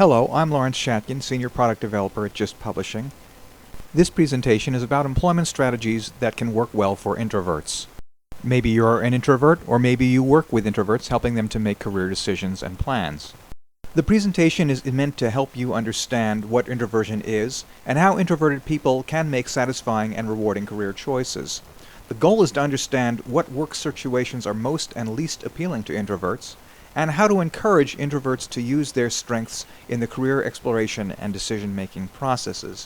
Hello, I'm Lawrence Shatkin, Senior Product Developer at JIST Publishing. This presentation is about employment strategies that can work well for introverts. Maybe you're an introvert, or maybe you work with introverts, helping them to make career decisions and plans. The presentation is meant to help you understand what introversion is and how introverted people can make satisfying and rewarding career choices. The goal is to understand what work situations are most and least appealing to introverts, and how to encourage introverts to use their strengths in the career exploration and decision-making processes.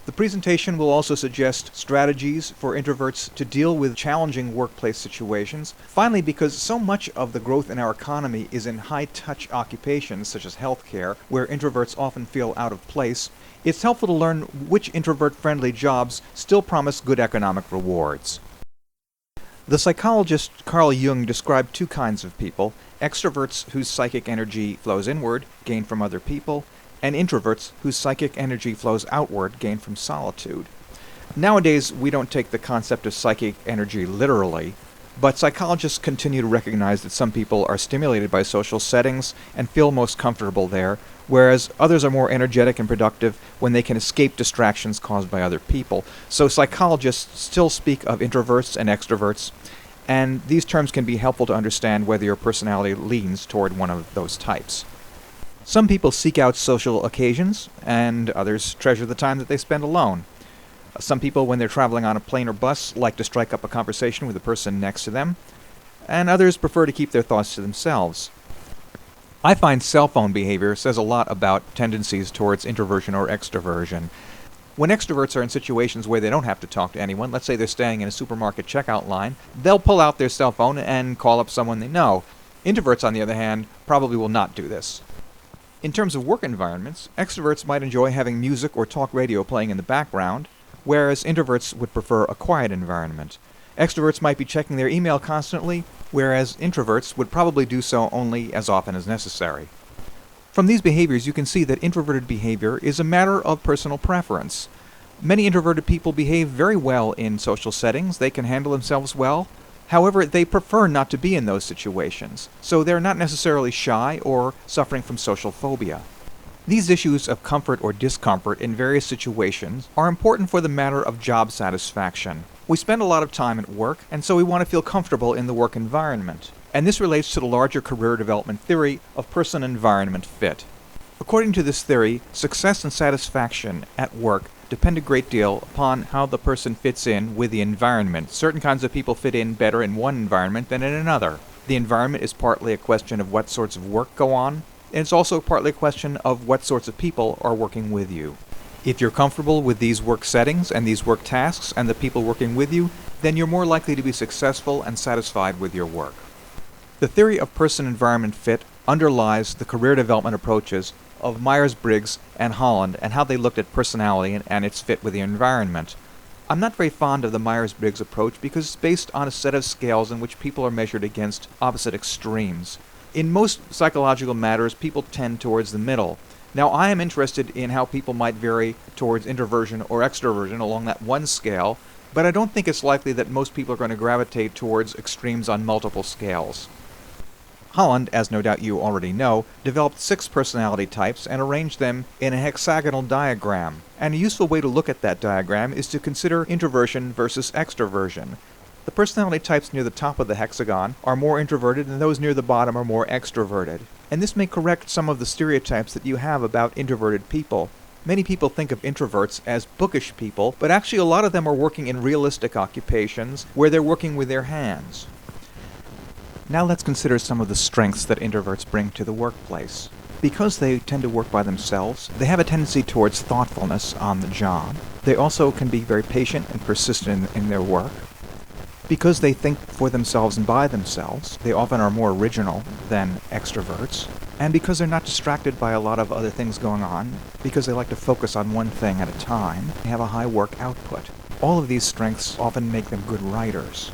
The presentation will also suggest strategies for introverts to deal with challenging workplace situations. Finally, because so much of the growth in our economy is in high-touch occupations such as healthcare, where introverts often feel out of place, it's helpful to learn which introvert-friendly jobs still promise good economic rewards. The psychologist Carl Jung described two kinds of people: extroverts whose psychic energy flows inward, gained from other people, and introverts whose psychic energy flows outward, gained from solitude. Nowadays, we don't take the concept of psychic energy literally, but psychologists continue to recognize that some people are stimulated by social settings and feel most comfortable there, whereas others are more energetic and productive when they can escape distractions caused by other people. So psychologists still speak of introverts and extroverts, and these terms can be helpful to understand whether your personality leans toward one of those types. Some people seek out social occasions, and others treasure the time that they spend alone. Some people, when they're traveling on a plane or bus, like to strike up a conversation with the person next to them, and others prefer to keep their thoughts to themselves. I find cell phone behavior says a lot about tendencies towards introversion or extroversion. When extroverts are in situations where they don't have to talk to anyone, let's say they're staying in a supermarket checkout line, they'll pull out their cell phone and call up someone they know. Introverts, on the other hand, probably will not do this. In terms of work environments, extroverts might enjoy having music or talk radio playing in the background, whereas introverts would prefer a quiet environment. Extroverts might be checking their email constantly, whereas introverts would probably do so only as often as necessary. From these behaviors, you can see that introverted behavior is a matter of personal preference. Many introverted people behave very well in social settings. They can handle themselves well. However, they prefer not to be in those situations, so they're not necessarily shy or suffering from social phobia. These issues of comfort or discomfort in various situations are important for the matter of job satisfaction. We spend a lot of time at work, and so we want to feel comfortable in the work environment. And this relates to the larger career development theory of person-environment fit. According to this theory, success and satisfaction at work depend a great deal upon how the person fits in with the environment. Certain kinds of people fit in better in one environment than in another. The environment is partly a question of what sorts of work go on, and it's also partly a question of what sorts of people are working with you. If you're comfortable with these work settings and these work tasks and the people working with you, then you're more likely to be successful and satisfied with your work. The theory of person-environment fit underlies the career development approaches of Myers-Briggs and Holland and how they looked at personality and its fit with the environment. I'm not very fond of the Myers-Briggs approach because it's based on a set of scales in which people are measured against opposite extremes. In most psychological matters, people tend towards the middle. Now, I am interested in how people might vary towards introversion or extroversion along that one scale, but I don't think it's likely that most people are going to gravitate towards extremes on multiple scales. Holland, as no doubt you already know, developed 6 personality types and arranged them in a hexagonal diagram. And a useful way to look at that diagram is to consider introversion versus extroversion. The personality types near the top of the hexagon are more introverted, and those near the bottom are more extroverted. And this may correct some of the stereotypes that you have about introverted people. Many people think of introverts as bookish people, but actually a lot of them are working in realistic occupations where they're working with their hands. Now let's consider some of the strengths that introverts bring to the workplace. Because they tend to work by themselves, they have a tendency towards thoughtfulness on the job. They also can be very patient and persistent in their work. Because they think for themselves and by themselves, they often are more original than extroverts. And because they're not distracted by a lot of other things going on, because they like to focus on one thing at a time, they have a high work output. All of these strengths often make them good writers.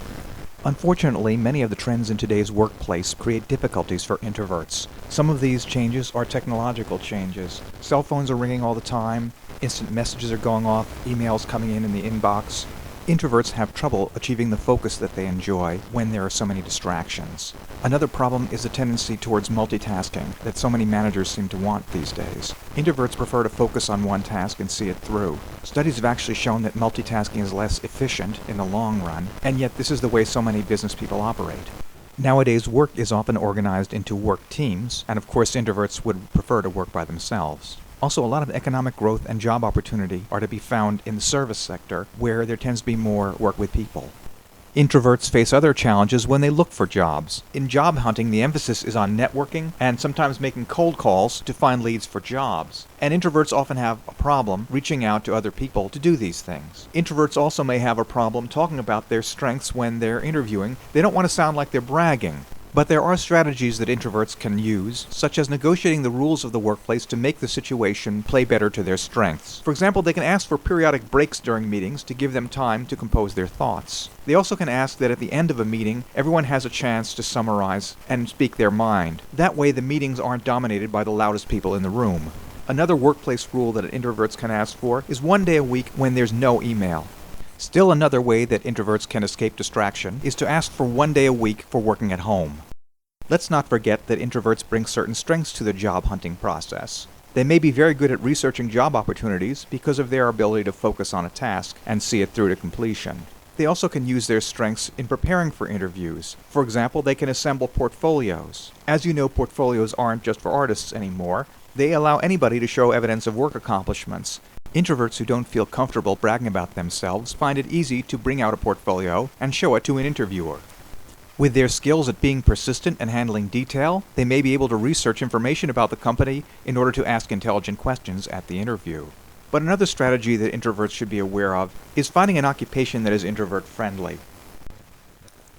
Unfortunately, many of the trends in today's workplace create difficulties for introverts. Some of these changes are technological changes. Cell phones are ringing all the time, instant messages are going off, emails coming in the inbox. Introverts have trouble achieving the focus that they enjoy when there are so many distractions. Another problem is the tendency towards multitasking that so many managers seem to want these days. Introverts prefer to focus on one task and see it through. Studies have actually shown that multitasking is less efficient in the long run, and yet this is the way so many business people operate. Nowadays, work is often organized into work teams, and of course introverts would prefer to work by themselves. Also, a lot of economic growth and job opportunity are to be found in the service sector, where there tends to be more work with people. Introverts face other challenges when they look for jobs. In job hunting, the emphasis is on networking and sometimes making cold calls to find leads for jobs. And introverts often have a problem reaching out to other people to do these things. Introverts also may have a problem talking about their strengths when they're interviewing. They don't want to sound like they're bragging. But there are strategies that introverts can use, such as negotiating the rules of the workplace to make the situation play better to their strengths. For example, they can ask for periodic breaks during meetings to give them time to compose their thoughts. They also can ask that at the end of a meeting, everyone has a chance to summarize and speak their mind. That way, the meetings aren't dominated by the loudest people in the room. Another workplace rule that introverts can ask for is 1 day a week when there's no email. Still another way that introverts can escape distraction is to ask for 1 day a week for working at home. Let's not forget that introverts bring certain strengths to the job hunting process. They may be very good at researching job opportunities because of their ability to focus on a task and see it through to completion. They also can use their strengths in preparing for interviews. For example, they can assemble portfolios. As you know, portfolios aren't just for artists anymore. They allow anybody to show evidence of work accomplishments. Introverts who don't feel comfortable bragging about themselves find it easy to bring out a portfolio and show it to an interviewer. With their skills at being persistent and handling detail, they may be able to research information about the company in order to ask intelligent questions at the interview. But another strategy that introverts should be aware of is finding an occupation that is introvert-friendly.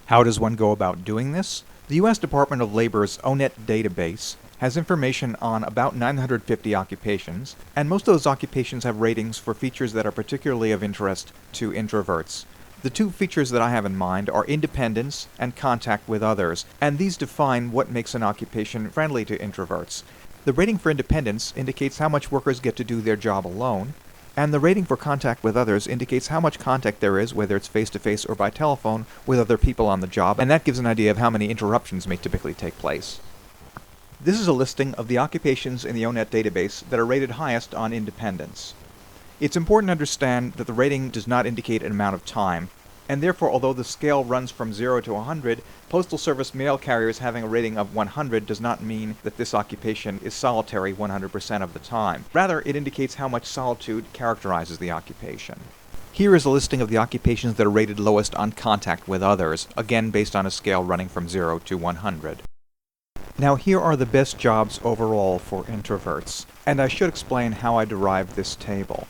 How does one go about doing this? The U.S. Department of Labor's ONET database has information on about 950 occupations, and most of those occupations have ratings for features that are particularly of interest to introverts. The two features that I have in mind are independence and contact with others, and these define what makes an occupation friendly to introverts. The rating for independence indicates how much workers get to do their job alone, and the rating for contact with others indicates how much contact there is, whether it's face-to-face or by telephone, with other people on the job, and that gives an idea of how many interruptions may typically take place. This is a listing of the occupations in the ONET database that are rated highest on independence. It's important to understand that the rating does not indicate an amount of time, and therefore, although the scale runs from 0 to 100, Postal Service mail carriers having a rating of 100 does not mean that this occupation is solitary 100% of the time. Rather, it indicates how much solitude characterizes the occupation. Here is a listing of the occupations that are rated lowest on contact with others, again based on a scale running from 0 to 100. Now here are the best jobs overall for introverts, and I should explain how I derived this table.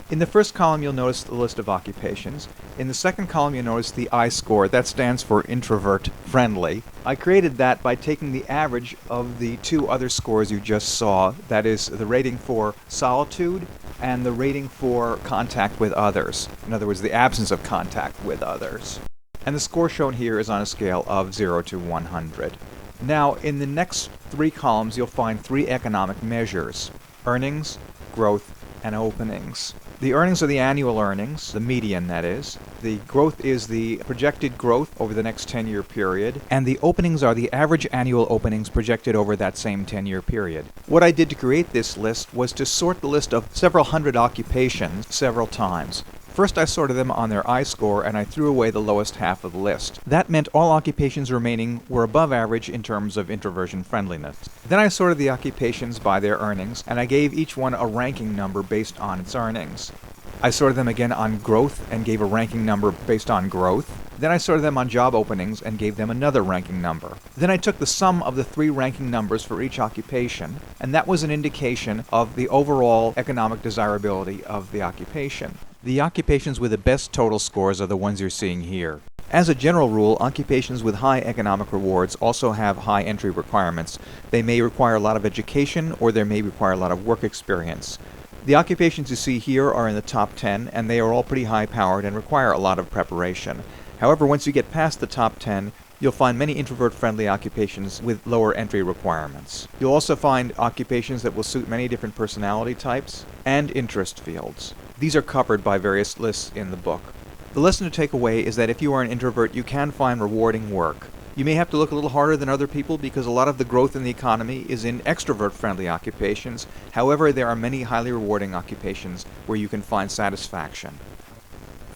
In the first column you'll notice the list of occupations. In the second column you'll notice the I score. That stands for introvert-friendly. I created that by taking the average of the two other scores you just saw, that is the rating for solitude and the rating for contact with others. In other words, the absence of contact with others. And the score shown here is on a scale of 0 to 100. Now, in the next three columns, you'll find three economic measures: earnings, growth, and openings. The earnings are the annual earnings, the median that is. The growth is the projected growth over the next 10-year period. And the openings are the average annual openings projected over that same 10-year period. What I did to create this list was to sort the list of several hundred occupations several times. First I sorted them on their I score and I threw away the lowest half of the list. That meant all occupations remaining were above average in terms of introversion friendliness. Then I sorted the occupations by their earnings and I gave each one a ranking number based on its earnings. I sorted them again on growth and gave a ranking number based on growth. Then I sorted them on job openings and gave them another ranking number. Then I took the sum of the three ranking numbers for each occupation, and that was an indication of the overall economic desirability of the occupation. The occupations with the best total scores are the ones you're seeing here. As a general rule, occupations with high economic rewards also have high entry requirements. They may require a lot of education or they may require a lot of work experience. The occupations you see here are in the top 10 and they are all pretty high powered and require a lot of preparation. However, once you get past the top 10, you'll find many introvert-friendly occupations with lower entry requirements. You'll also find occupations that will suit many different personality types and interest fields. These are covered by various lists in the book. The lesson to take away is that if you are an introvert, you can find rewarding work. You may have to look a little harder than other people because a lot of the growth in the economy is in extrovert-friendly occupations. However, there are many highly rewarding occupations where you can find satisfaction.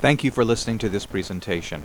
Thank you for listening to this presentation.